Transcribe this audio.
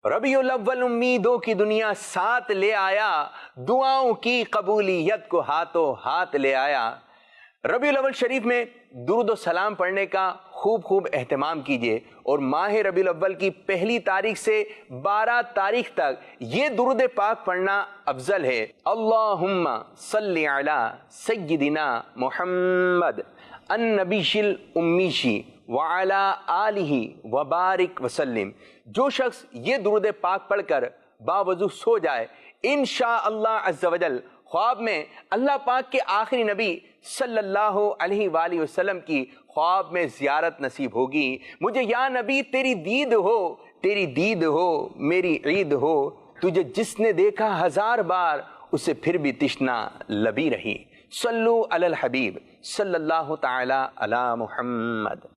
रबीउल अव्वल उम्मीदों की दुनिया साथ ले आया, दुआओं की कबूलियत को हाथों हाथ ले आया। रबीउल अव्वल शरीफ में दुरूद व सलाम पढ़ने का खूब एहतमाम कीजिए और माह रबीउल अव्वल की पहली तारीख से 12 तारीख तक ये दुरूद पाक पढ़ना अफजल है। अल्लाहुम्मा सल्ली अला सय्यिदिना मुहम्मद अन्नबीशिल उम्मीशी व अला आलिही व बारिक वसल्लिम। जो शख्स ये दुरूद पाक पढ़कर बावजू सो जाए, इंशाअल्लाह अज़्ज़ा वजल ख्वाब में अल्लाह पाक के आखिरी नबी सल्लल्लाहु अलैहि वसल्लम की ख्वाब में ज़ियारत नसीब होगी। मुझे या नबी तेरी दीद हो मेरी ईद हो। तुझे जिसने देखा 1000 बार उसे फिर भी तिश्ना लबी रही। सल्लु अलल हबीब सल्लल्लाहु ताला अला मुहम्मद।